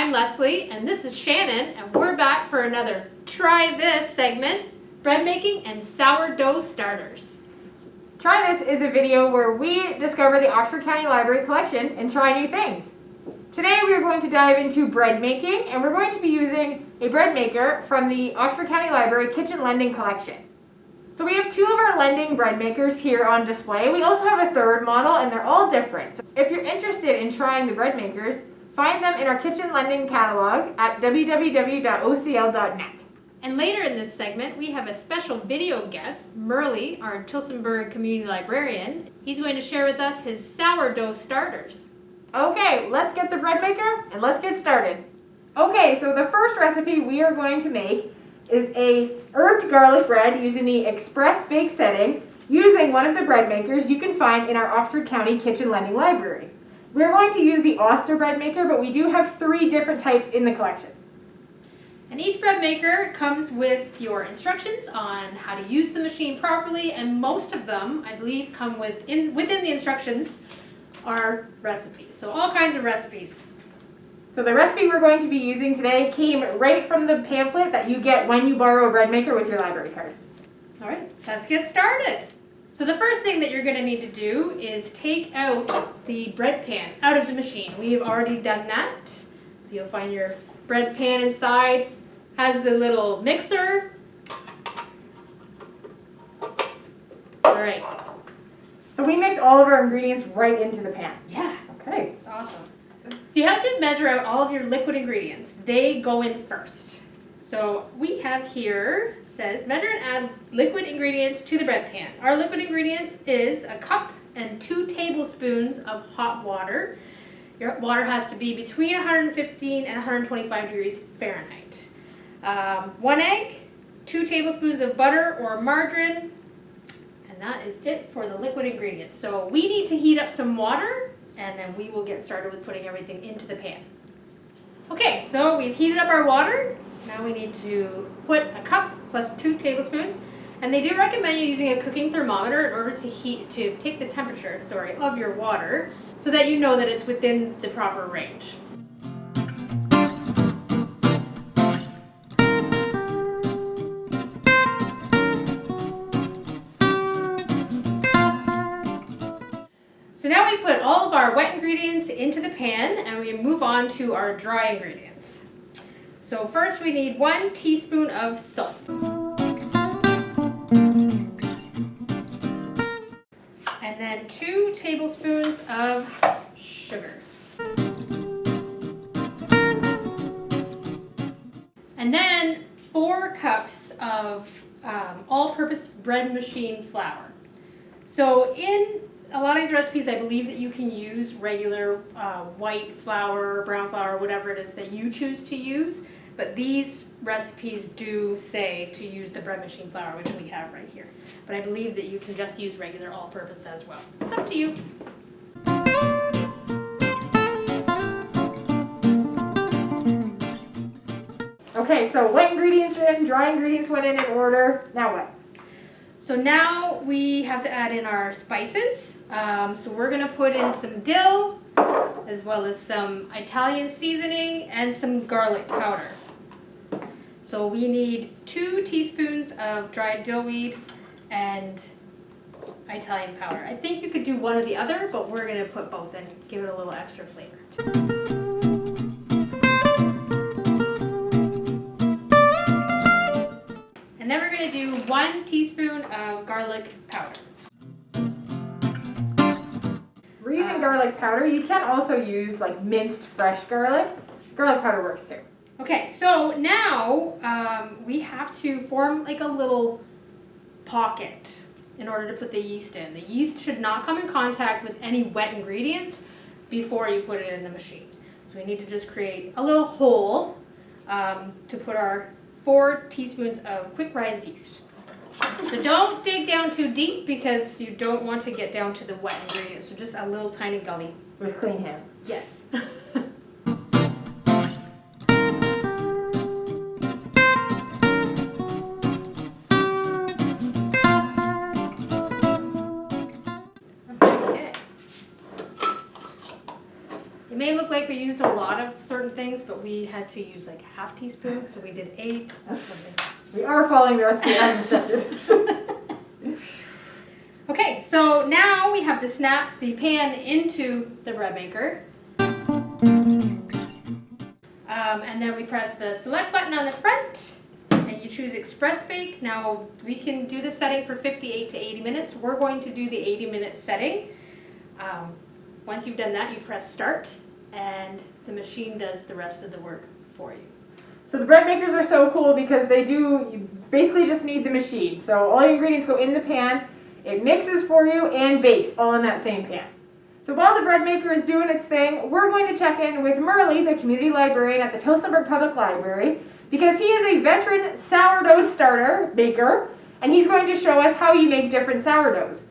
I'm Leslie, and this is Shannon, and we're back for another Try This segment, bread making and sourdough starters. Try This is a video where we discover the Oxford County Library collection and try new things. Today we are going to dive into bread making, and we're going to be using a bread maker from the Oxford County Library Kitchen Lending Collection. So we have two of our lending bread makers here on display. We also have a third model, and they're all different. So if you're interested in trying the bread makers, find them in our kitchen lending catalog at www.ocl.net. And later in this segment, we have a special video guest, Merley, our Tillsonburg Community Librarian. He's going to share with us his sourdough starters. Okay, let's get the bread maker and let's get started. Okay, so the first recipe we are going to make is a herbed garlic bread using the express bake setting using one of the bread makers you can find in our Oxford County Kitchen Lending Library. We're going to use the Oster bread maker, but we do have 3 different types in the collection. And each bread maker comes with your instructions on how to use the machine properly, and most of them, I believe, come within the instructions are recipes. So all kinds of recipes. So the recipe we're going to be using today came right from the pamphlet that you get when you borrow a bread maker with your library card. All right, let's get started. So the first thing that you're going to need to do is take out the bread pan out of the machine. We've already done that. So you'll find your bread pan inside, has the little mixer. All right. So we mix all of our ingredients right into the pan. Yeah. Okay. It's awesome. So you have to measure out all of your liquid ingredients. They go in first. So we have here, says measure and add liquid ingredients to the bread pan. Our liquid ingredients is a cup and 2 tablespoons of hot water. Your water has to be between 115 and 125 degrees Fahrenheit. 1 egg, 2 tablespoons of butter or margarine, and that is it for the liquid ingredients. So we need to heat up some water, and then we will get started with putting everything into the pan. Okay, so we've heated up our water. Now we need to put a cup plus 2 tablespoons, and they do recommend you using a cooking thermometer in order to take the temperature, of your water, so that you know that it's within the proper range. So now we put all of our wet ingredients into the pan, and we move on to our dry ingredients. So first we need 1 teaspoon of salt. And then 2 tablespoons of sugar. And then 4 cups of all-purpose bread machine flour. So in a lot of these recipes, I believe that you can use regular white flour, brown flour, whatever it is that you choose to use. But these recipes do say to use the bread machine flour, which we have right here. But I believe that you can just use regular all-purpose as well. It's up to you. Okay, so wet ingredients in, dry ingredients went in order. Now what? So now we have to add in our spices. So we're going to put in some dill, as well as some Italian seasoning and some garlic powder. So we need 2 teaspoons of dried dill weed and Italian powder. I think you could do one or the other, but we're going to put both in, give it a little extra flavor. And then we're going to do 1 teaspoon of garlic powder. We're using garlic powder. You can also use like minced fresh garlic. Garlic powder works too. Okay, so now we have to form like a little pocket in order to put the yeast in. The yeast should not come in contact with any wet ingredients before you put it in the machine. So we need to just create a little hole to put our 4 teaspoons of quick rise yeast. So don't dig down too deep because you don't want to get down to the wet ingredients. So just a little tiny gully. With clean hands. Yes. Okay. It may look like we used a lot of certain things, but we had to use like a half teaspoon, so we did 8. We are following the recipe as instructed. Okay, so now we have to snap the pan into the bread maker. And then we press the select button on the front and you choose Express Bake. Now we can do the setting for 58 to 80 minutes. We're going to do the 80-minute setting. Once you've done that, you press start and the machine does the rest of the work for you. So the bread makers are so cool because you basically just need the machine. So all your ingredients go in the pan, it mixes for you and bakes all in that same pan. So while the bread maker is doing its thing, we're going to check in with Merley, the community librarian at the Tillsonburg Public Library, because he is a veteran sourdough starter baker, and he's going to show us how you make different sourdoughs.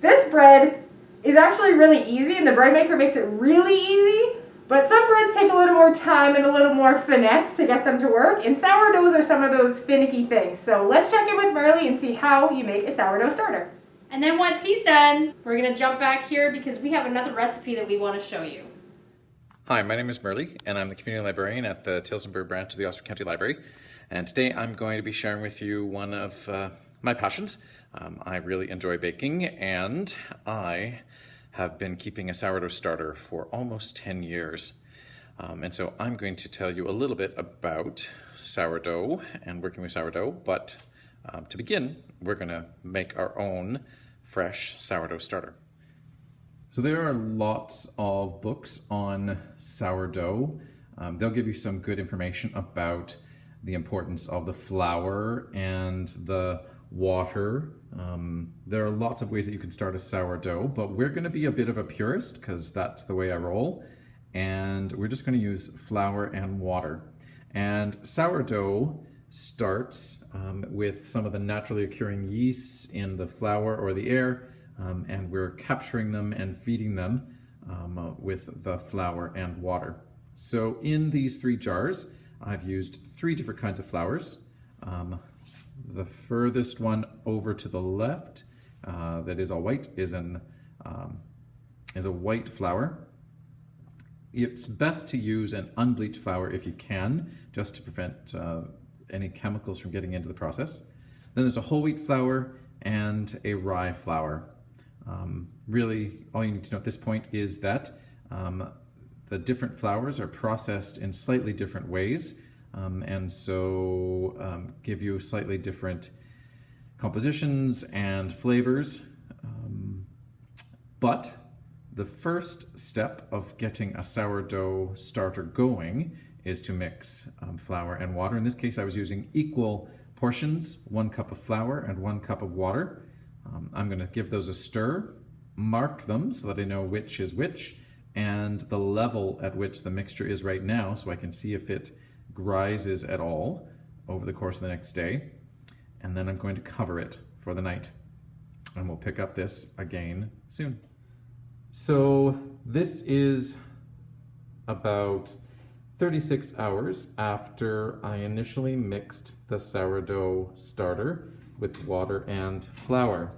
This bread is actually really easy, and the bread maker makes it really easy, but some breads take a little more time and a little more finesse to get them to work, and sourdoughs are some of those finicky things. So let's check in with Merley and see how you make a sourdough starter. And then once he's done, we're going to jump back here because we have another recipe that we want to show you. Hi, my name is Merley, and I'm the Community Librarian at the Tillsonburg branch of the Oxford County Library. And today I'm going to be sharing with you one of my passions. I really enjoy baking, and I have been keeping a sourdough starter for almost 10 years. And so I'm going to tell you a little bit about sourdough and working with sourdough, but to begin, we're going to make our own fresh sourdough starter. So there are lots of books on sourdough. They'll give you some good information about the importance of the flour and the water. There are lots of ways that you can start a sourdough, but we're going to be a bit of a purist because that's the way I roll. And we're just going to use flour and water. And sourdough starts with some of the naturally occurring yeasts in the flour or the air, and we're capturing them and feeding them with the flour and water. So in these 3 jars, I've used 3 different kinds of flours. The furthest one over to the left, that is all white, is a white flour. It's best to use an unbleached flour if you can, just to prevent any chemicals from getting into the process. Then there's a whole wheat flour and a rye flour. Really, all you need to know at this point is that the different flours are processed in slightly different ways, and so give you slightly different compositions and flavors. But the first step of getting a sourdough starter going is to mix flour and water. In this case, I was using equal portions, 1 cup of flour and 1 cup of water. I'm going to give those a stir, mark them so that I know which is which, and the level at which the mixture is right now so I can see if it grises at all over the course of the next day. And then I'm going to cover it for the night. And we'll pick up this again soon. So this is about 36 hours after I initially mixed the sourdough starter with water and flour.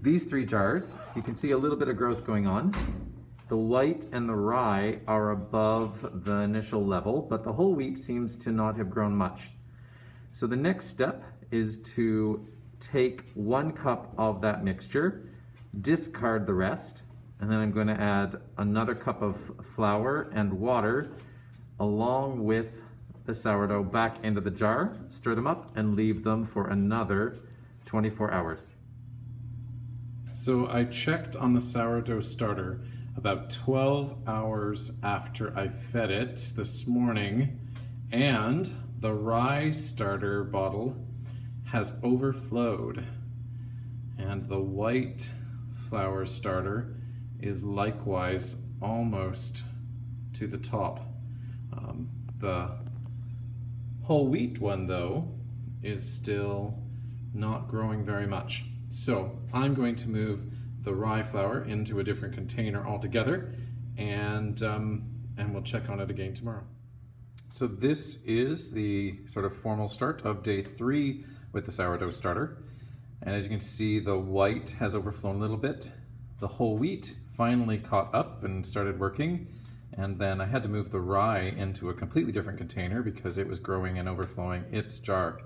These 3 jars, you can see a little bit of growth going on. The white and the rye are above the initial level, but the whole wheat seems to not have grown much. So the next step is to take 1 cup of that mixture, discard the rest, and then I'm going to add another cup of flour and water along with the sourdough back into the jar, stir them up, and leave them for another 24 hours. So I checked on the sourdough starter about 12 hours after I fed it this morning, and the rye starter bottle has overflowed, and the white flour starter is likewise almost to the top. The whole wheat one, though, is still not growing very much. So I'm going to move the rye flour into a different container altogether, and we'll check on it again tomorrow. So this is the sort of formal start of day 3 with the sourdough starter. And as you can see, the white has overflown a little bit. The whole wheat finally caught up and started working. And then I had to move the rye into a completely different container because it was growing and overflowing its jar.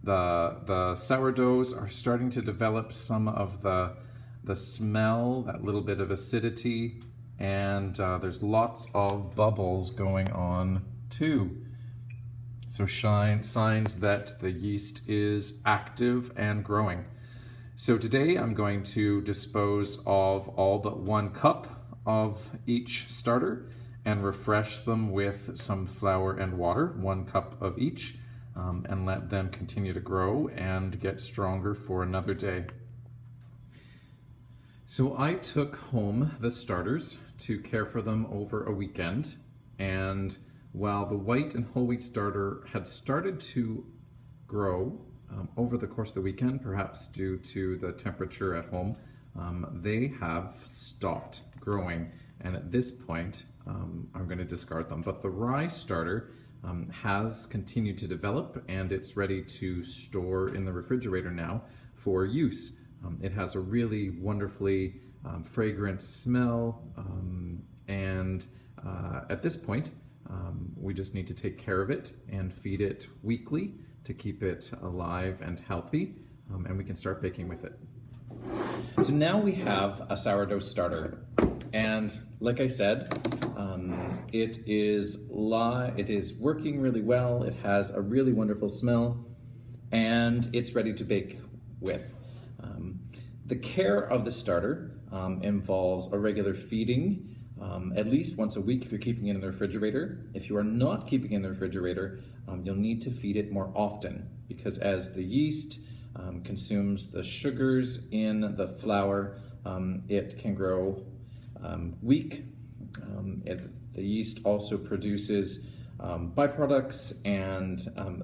The sourdoughs are starting to develop some of the smell, that little bit of acidity, and there's lots of bubbles going on too. So signs that the yeast is active and growing. So today I'm going to dispose of all but 1 cup of each starter and refresh them with some flour and water, 1 cup of each, and let them continue to grow and get stronger for another day. So I took home the starters to care for them over a weekend, and while the white and whole wheat starter had started to grow over the course of the weekend, perhaps due to the temperature at home, they have stopped growing, and at this point I'm going to discard them. But the rye starter has continued to develop, and it's ready to store in the refrigerator now for use. It has a really wonderfully fragrant smell, and at this point we just need to take care of it and feed it weekly to keep it alive and healthy, and we can start baking with it. So now we have a sourdough starter, and like I said, it is working really well. It has a really wonderful smell, and it's ready to bake with. The care of the starter involves a regular feeding, at least once a week if you're keeping it in the refrigerator. If you are not keeping it in the refrigerator, you'll need to feed it more often, because as the yeast consumes the sugars in the flour, it can grow weak. The yeast also produces byproducts, and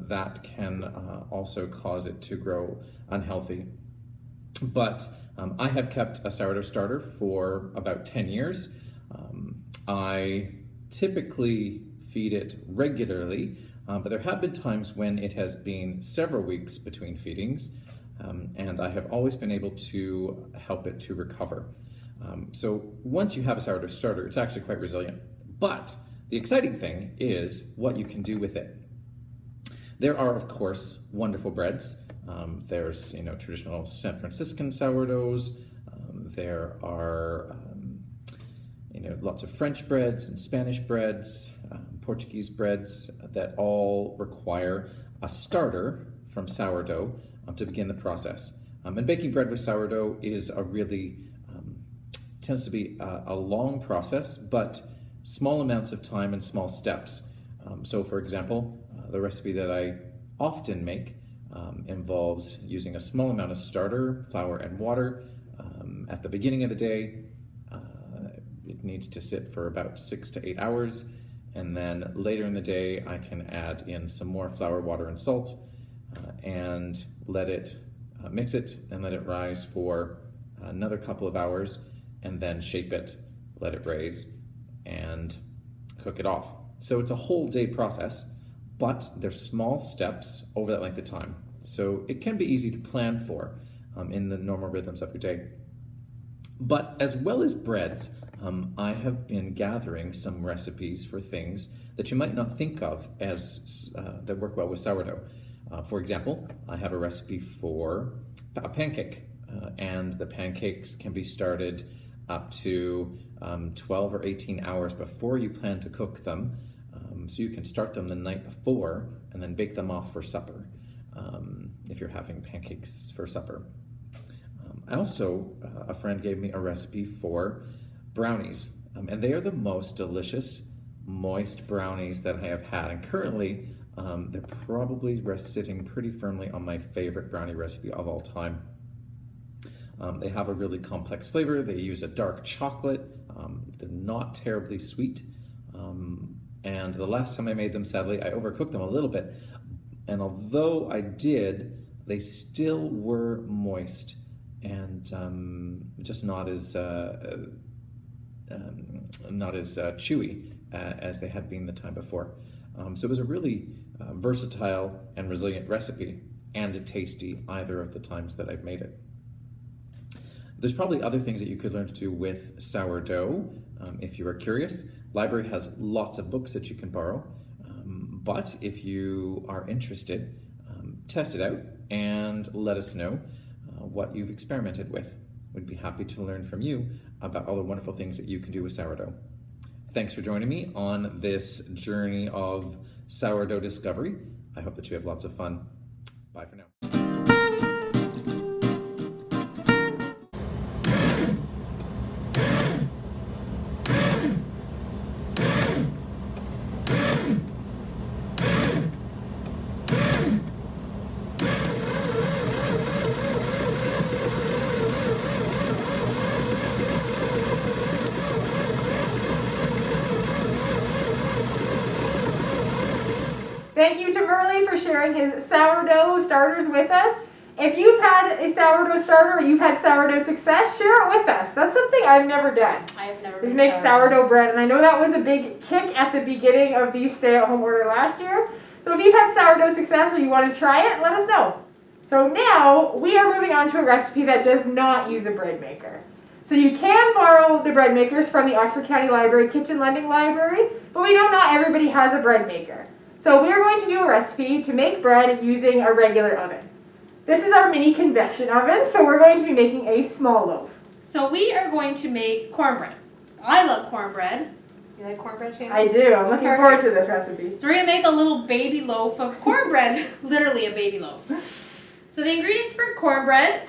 that can also cause it to grow unhealthy. But I have kept a sourdough starter for about 10 years. I typically feed it regularly, but there have been times when it has been several weeks between feedings, and I have always been able to help it to recover. So once you have a sourdough starter, it's actually quite resilient. But the exciting thing is what you can do with it. There are, of course, wonderful breads. There's traditional San Franciscan sourdoughs. There are lots of French breads and Spanish breads, Portuguese breads that all require a starter from sourdough to begin the process. And baking bread with sourdough is tends to be a long process, but small amounts of time and small steps. So for example, the recipe that I often make involves using a small amount of starter, flour and water at the beginning of the day. It needs to sit for about 6 to 8 hours, and then later in the day I can add in some more flour, water and salt, and let it mix it and let it rise for another couple of hours, and then shape it, let it raise, and cook it off. So it's a whole day process, but there's small steps over that length of time. So it can be easy to plan for in the normal rhythms of your day. But as well as breads, I have been gathering some recipes for things that you might not think of as that work well with sourdough. For example, I have a recipe for a pancake, and the pancakes can be started up to 12 or 18 hours before you plan to cook them. So you can start them the night before and then bake them off for supper, if you're having pancakes for supper. I also, a friend gave me a recipe for brownies, and they are the most delicious, moist brownies that I have had. And currently, they're probably sitting pretty firmly on my favorite brownie recipe of all time. They have a really complex flavor. They use a dark chocolate. They're not terribly sweet. And the last time I made them, sadly, I overcooked them a little bit. And although I did, they still were moist and just not as chewy as they had been the time before. So it was a really versatile and resilient recipe, and tasty either of the times that I've made it. There's probably other things that you could learn to do with sourdough if you are curious. Library has lots of books that you can borrow, but if you are interested, test it out and let us know what you've experimented with. We'd be happy to learn from you about all the wonderful things that you can do with sourdough. Thanks for joining me on this journey of sourdough discovery. I hope that you have lots of fun. Bye for now. Thank you to Merley for sharing his sourdough starters with us. If you've had a sourdough starter or you've had sourdough success, share it with us. That's something I've never done. I have never Is make sourdough bread, and I know that was a big kick at the beginning of the stay-at-home order last year. So if you've had sourdough success or you want to try it, let us know. So now we are moving on to a recipe that does not use a bread maker. So you can borrow the bread makers from the Oxford County Library Kitchen Lending Library, but we know not everybody has a bread maker. So we are going to do a recipe to make bread using a regular oven. This is our mini convection oven, so we're going to be making a small loaf. So we are going to make cornbread. I love cornbread. You like cornbread, Shannon? I do. I'm looking forward to this recipe. So we're going to make a little baby loaf of cornbread, literally a baby loaf. So the ingredients for cornbread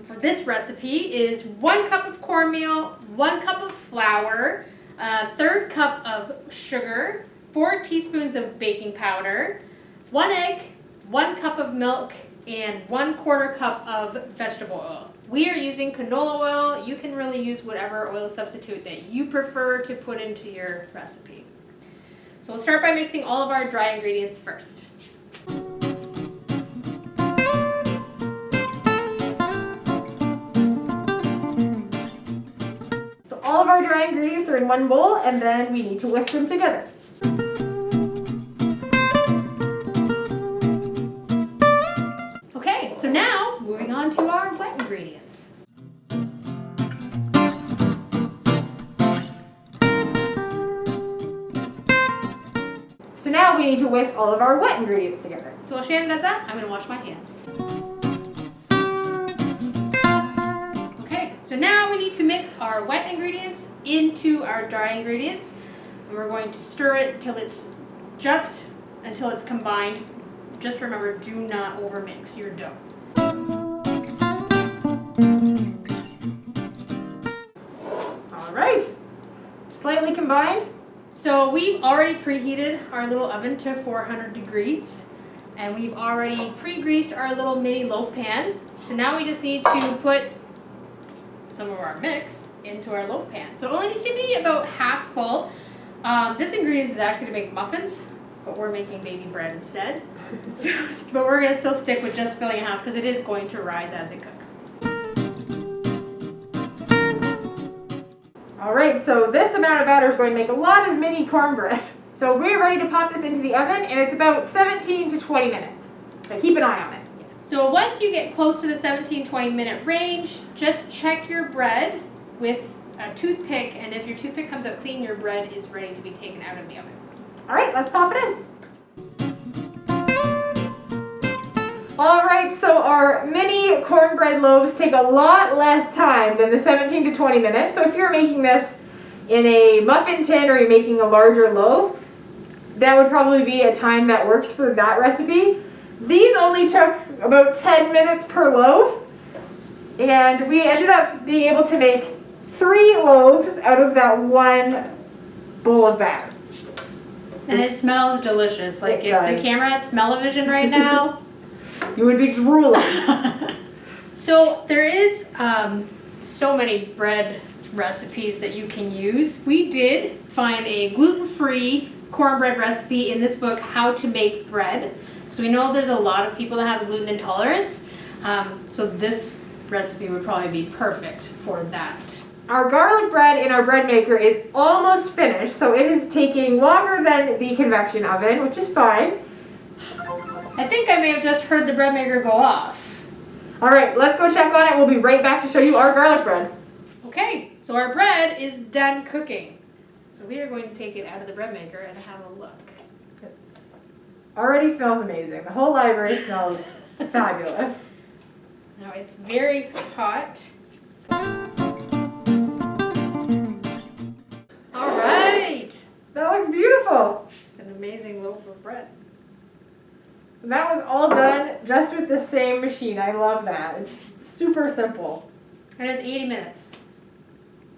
for this recipe is 1 cup of cornmeal, 1 cup of flour, 1/3 cup of sugar, 4 teaspoons of baking powder, 1 egg, 1 cup of milk, and 1/4 cup of vegetable oil. We are using canola oil. You can really use whatever oil substitute that you prefer to put into your recipe. So we'll start by mixing all of our dry ingredients first. So all of our dry ingredients are in one bowl, and then we need to whisk them together. Okay, so now moving on to our wet ingredients. So now we need to whisk all of our wet ingredients together. So while Shannon does that, I'm going to wash my hands. Okay, so now we need to mix our wet ingredients into our dry ingredients. And we're going to stir it until it's combined. Just remember, do not overmix your dough. All right, slightly combined. So we've already preheated our little oven to 400 degrees. And we've already pre-greased our little mini loaf pan. So now we just need to put some of our mix into our loaf pan. So it only needs to be about half full. This ingredient is actually to make muffins, but we're making baby bread instead. But we're going to still stick with just filling it half because it is going to rise as it cooks. All right, so this amount of batter is going to make a lot of mini cornbread. So we're ready to pop this into the oven, and it's about 17 to 20 minutes. But keep an eye on it. So once you get close to the 17-20 minute range, just check your bread with a toothpick, and if your toothpick comes out clean, your bread is ready to be taken out of the oven. All right, let's pop it in. All right, so our mini cornbread loaves take a lot less time than the 17 to 20 minutes. So if you're making this in a muffin tin or you're making a larger loaf, that would probably be a time that works for that recipe. These only took about 10 minutes per loaf, and we ended up being able to make 3 loaves out of that 1 bowl of batter. And it smells delicious. Like if the camera had smell-o-vision right now, you would be drooling. So there is so many bread recipes that you can use. We did find a gluten-free cornbread recipe in this book, How to Make Bread. So we know there's a lot of people that have a gluten intolerance. So this recipe would probably be perfect for that. Our garlic bread in our bread maker is almost finished, so it is taking longer than the convection oven, which is fine. I think I may have just heard the bread maker go off. All right, let's go check on it. We'll be right back to show you our garlic bread. Okay, so our bread is done cooking. So we are going to take it out of the bread maker and have a look. Already smells amazing. The whole library smells fabulous. Now it's very hot. All right. That looks beautiful. It's an amazing loaf of bread. That was all done just with the same machine. I love that. It's super simple. And it was 80 minutes.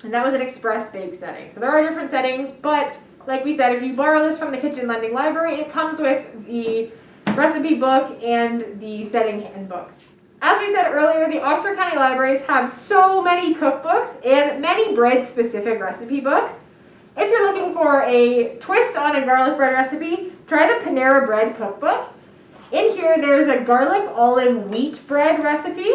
And that was an express bake setting. So there are different settings, but like we said, if you borrow this from the Kitchen Lending Library, it comes with the recipe book and the setting handbook. As we said earlier, the Oxford County Libraries have so many cookbooks and many bread-specific recipe books. If you're looking for a twist on a garlic bread recipe, try the Panera Bread Cookbook. In here, there's a garlic olive wheat bread recipe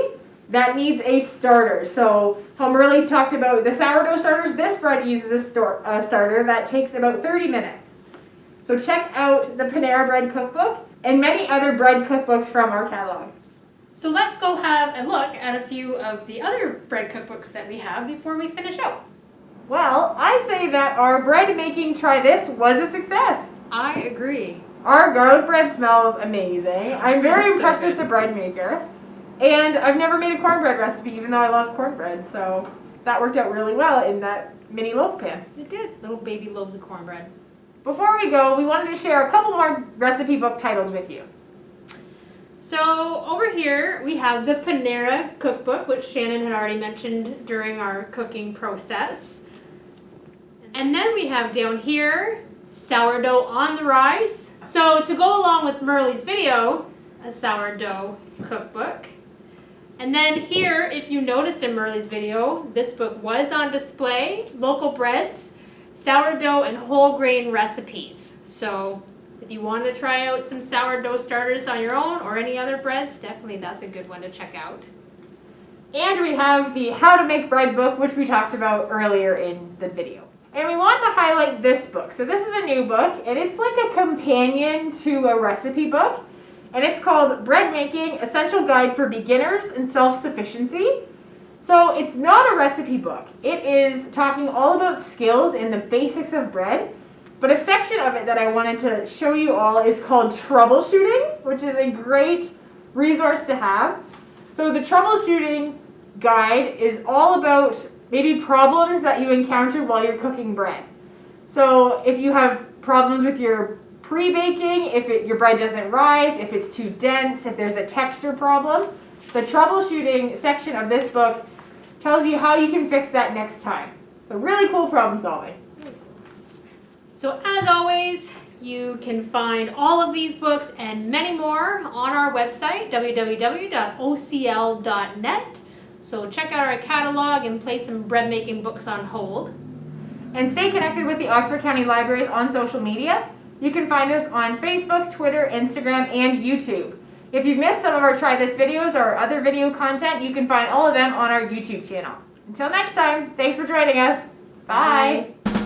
that needs a starter. So how Merley talked about the sourdough starters, this bread uses a starter that takes about 30 minutes. So check out the Panera Bread Cookbook and many other bread cookbooks from our catalog. So let's go have a look at a few of the other bread cookbooks that we have before we finish out. Well, I say that our bread making try this was a success. I agree. Our garlic bread smells amazing. I'm very so impressed good. with the bread maker. And I've never made a cornbread recipe, even though I love cornbread. So that worked out really well in that mini loaf pan. It did. Little baby loaves of cornbread. Before we go, we wanted to share a couple more recipe book titles with you. So over here we have the Panera Cookbook, which Shannon had already mentioned during our cooking process. And then we have down here, Sourdough on the Rise. So to go along with Merley's video, a sourdough cookbook. And then here, if you noticed in Merley's video, this book was on display, Local Breads, Sourdough and Whole Grain Recipes. So if you want to try out some sourdough starters on your own or any other breads, definitely that's a good one to check out. And we have the How to Make Bread book, which we talked about earlier in the video. And we want to highlight this book. So this is a new book, and it's like a companion to a recipe book. And it's called Breadmaking, Essential Guide for Beginners and Self-Sufficiency. So it's not a recipe book. It is talking all about skills and the basics of bread. But a section of it that I wanted to show you all is called Troubleshooting, which is a great resource to have. So the troubleshooting guide is all about maybe problems that you encounter while you're cooking bread. So if you have problems with your pre-baking, if your bread doesn't rise, if it's too dense, if there's a texture problem, the troubleshooting section of this book tells you how you can fix that next time. So really cool problem solving. So as always, you can find all of these books and many more on our website, www.ocl.net. So check out our catalog and place some bread making books on hold. And stay connected with the Oxford County Libraries on social media. You can find us on Facebook, Twitter, Instagram, and YouTube. If you've missed some of our Try This videos or other video content, you can find all of them on our YouTube channel. Until next time, thanks for joining us. Bye. Bye.